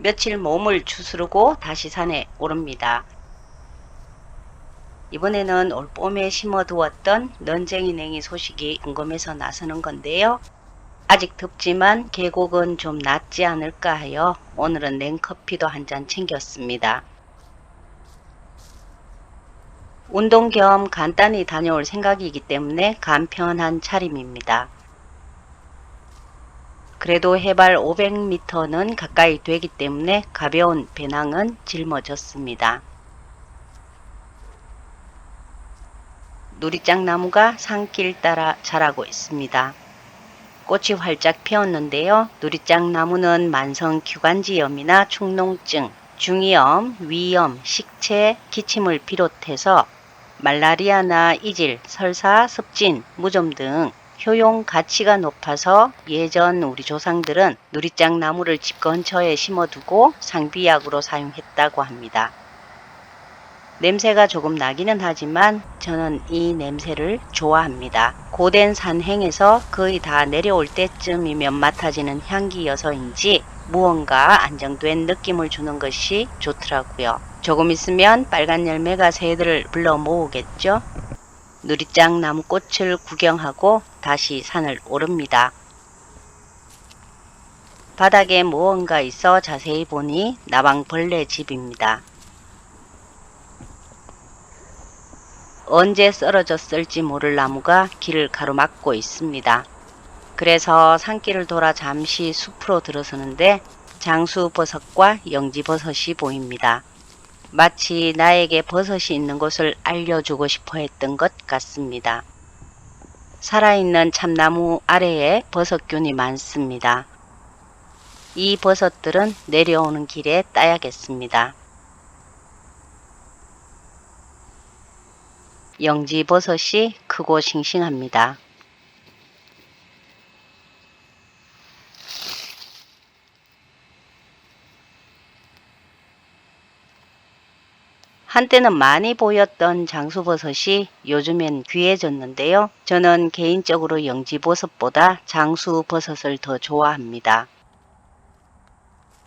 며칠 몸을 추스르고 다시 산에 오릅니다. 이번에는 올봄에 심어두었던 넌쟁이 냉이 소식이 궁금해서 나서는 건데요. 아직 덥지만 계곡은 좀 낫지 않을까 하여 오늘은 냉커피도 한 잔 챙겼습니다. 운동 겸 간단히 다녀올 생각이기 때문에 간편한 차림입니다. 그래도 해발 500m는 가까이 되기 때문에 가벼운 배낭은 짊어졌습니다. 누리짱나무가 산길 따라 자라고 있습니다. 꽃이 활짝 피었는데요. 누리짱나무는 만성 기관지염이나 축농증, 중이염, 위염, 식체, 기침을 비롯해서 말라리아나 이질, 설사, 습진, 무좀 등 효용 가치가 높아서 예전 우리 조상들은 누리짱나무를 집 근처에 심어두고 상비약으로 사용했다고 합니다. 냄새가 조금 나기는 하지만 저는 이 냄새를 좋아합니다. 고된 산행에서 거의 다 내려올 때쯤이면 맡아지는 향기여서인지 무언가 안정된 느낌을 주는 것이 좋더라고요. 조금 있으면 빨간 열매가 새들을 불러 모으겠죠. 누리짱 나무꽃을 구경하고 다시 산을 오릅니다. 바닥에 무언가 있어 자세히 보니 나방벌레 집입니다. 언제 쓰러졌을지 모를 나무가 길을 가로막고 있습니다. 그래서 산길을 돌아 잠시 숲으로 들어서는데 장수버섯과 영지버섯이 보입니다. 마치 나에게 버섯이 있는 곳을 알려주고 싶어 했던 것 같습니다. 살아있는 참나무 아래에 버섯균이 많습니다. 이 버섯들은 내려오는 길에 따야겠습니다. 영지버섯이 크고 싱싱합니다. 한때는 많이 보였던 장수버섯이 요즘엔 귀해졌는데요. 저는 개인적으로 영지버섯보다 장수버섯을 더 좋아합니다.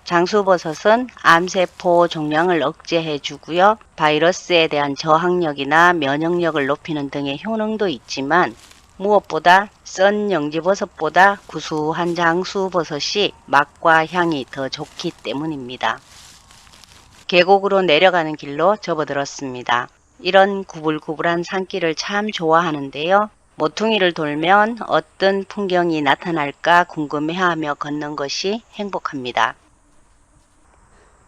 장수버섯은 암세포 종양을 억제해 주고요. 바이러스에 대한 저항력이나 면역력을 높이는 등의 효능도 있지만 무엇보다 썬 영지버섯보다 구수한 장수버섯이 맛과 향이 더 좋기 때문입니다. 계곡으로 내려가는 길로 접어들었습니다. 이런 구불구불한 산길을 참 좋아하는데요. 모퉁이를 돌면 어떤 풍경이 나타날까 궁금해하며 걷는 것이 행복합니다.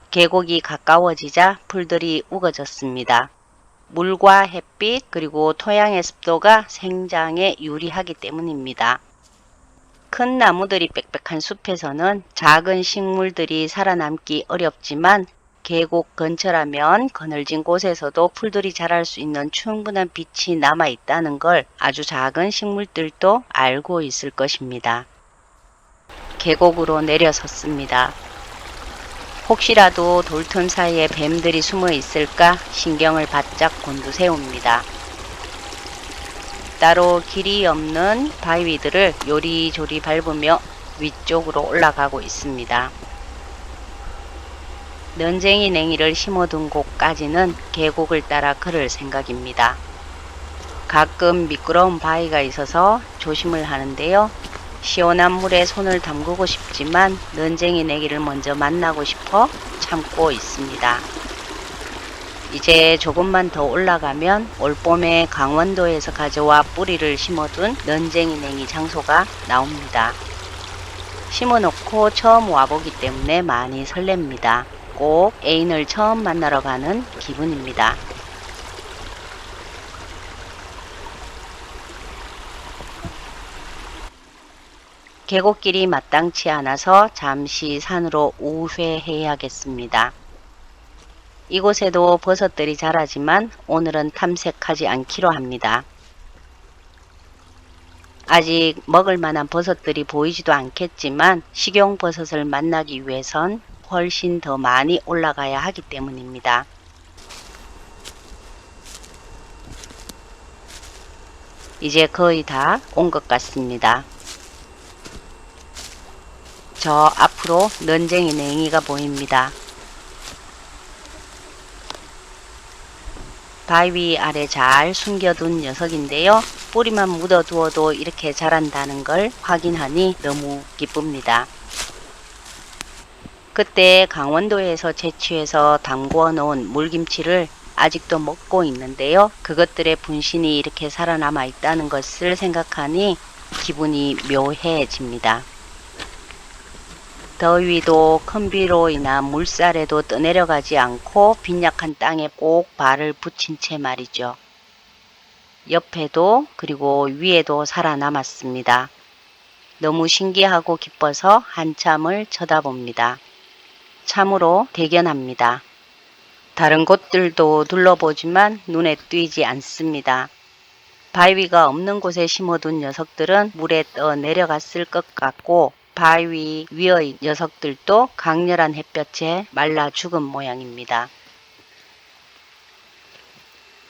계곡이 가까워지자 풀들이 우거졌습니다. 물과 햇빛 그리고 토양의 습도가 생장에 유리하기 때문입니다. 큰 나무들이 빽빽한 숲에서는 작은 식물들이 살아남기 어렵지만 계곡 근처라면 그늘진 곳에서도 풀들이 자랄 수 있는 충분한 빛이 남아 있다는 걸 아주 작은 식물들도 알고 있을 것입니다. 계곡으로 내려섰습니다. 혹시라도 돌틈 사이에 뱀들이 숨어 있을까 신경을 바짝 곤두세웁니다. 따로 길이 없는 바위 위들을 요리조리 밟으며 위쪽으로 올라가고 있습니다. 넌쟁이 냉이를 심어둔 곳까지는 계곡을 따라 걸을 생각입니다. 가끔 미끄러운 바위가 있어서 조심을 하는데요. 시원한 물에 손을 담그고 싶지만 넌쟁이 냉이를 먼저 만나고 싶어 참고 있습니다. 이제 조금만 더 올라가면 올봄에 강원도에서 가져와 뿌리를 심어둔 넌쟁이 냉이 장소가 나옵니다. 심어놓고 처음 와보기 때문에 많이 설렙니다. 꼭 애인을 처음 만나러 가는 기분입니다. 계곡길이 마땅치 않아서 잠시 산으로 우회해야겠습니다. 이곳에도 버섯들이 자라지만 오늘은 탐색하지 않기로 합니다. 아직 먹을 만한 버섯들이 보이지도 않겠지만 식용버섯을 만나기 위해선 훨씬 더 많이 올라가야 하기 때문입니다. 이제 거의 다 온 것 같습니다. 저 앞으로 넌쟁이 냉이가 보입니다. 바위 아래 잘 숨겨둔 녀석인데요. 뿌리만 묻어두어도 이렇게 자란다는 걸 확인하니 너무 기쁩니다. 그때 강원도에서 채취해서 담궈 놓은 물김치를 아직도 먹고 있는데요. 그것들의 분신이 이렇게 살아남아 있다는 것을 생각하니 기분이 묘해집니다. 더위도 큰 비로 인한 물살에도 떠내려가지 않고 빈약한 땅에 꼭 발을 붙인 채 말이죠. 옆에도 그리고 위에도 살아남았습니다. 너무 신기하고 기뻐서 한참을 쳐다봅니다. 참으로 대견합니다. 다른 곳들도 둘러보지만 눈에 띄지 않습니다. 바위가 없는 곳에 심어둔 녀석들은 물에 떠 내려갔을 것 같고 바위 위의 녀석들도 강렬한 햇볕에 말라 죽은 모양입니다.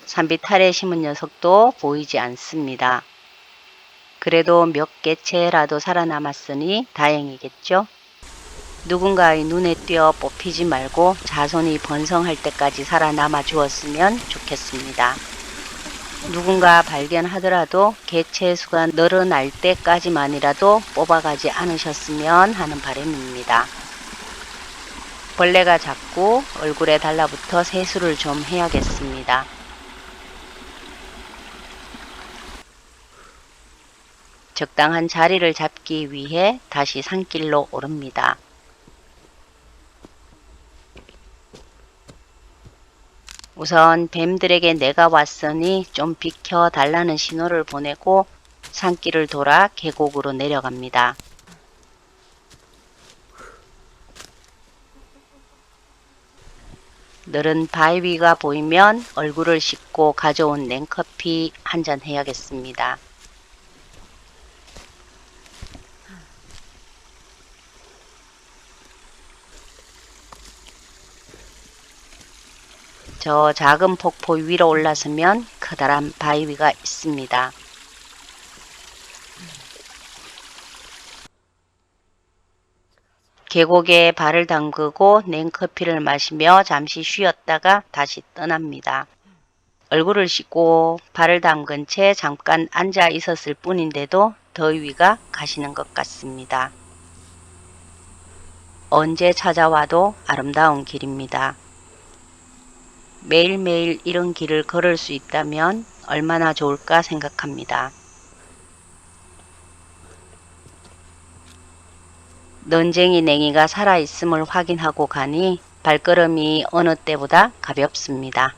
산빛 아래 심은 녀석도 보이지 않습니다. 그래도 몇 개체라도 살아남았으니 다행이겠죠? 누군가의 눈에 띄어 뽑히지 말고 자손이 번성할 때까지 살아남아 주었으면 좋겠습니다. 누군가 발견하더라도 개체 수가 늘어날 때까지만이라도 뽑아가지 않으셨으면 하는 바람입니다. 벌레가 자꾸 얼굴에 달라붙어 세수를 좀 해야겠습니다. 적당한 자리를 잡기 위해 다시 산길로 오릅니다. 우선 뱀들에게 내가 왔으니 좀 비켜 달라는 신호를 보내고 산길을 돌아 계곡으로 내려갑니다. 늘은 바위 위가 보이면 얼굴을 씻고 가져온 냉커피 한잔 해야겠습니다. 저 작은 폭포 위로 올라서면 커다란 바위 위가 있습니다. 계곡에 발을 담그고 냉커피를 마시며 잠시 쉬었다가 다시 떠납니다. 얼굴을 씻고 발을 담근 채 잠깐 앉아 있었을 뿐인데도 더위가 가시는 것 같습니다. 언제 찾아와도 아름다운 길입니다. 매일매일 이런 길을 걸을 수 있다면 얼마나 좋을까 생각합니다. 넌쟁이 냉이가 살아있음을 확인하고 가니 발걸음이 어느 때보다 가볍습니다.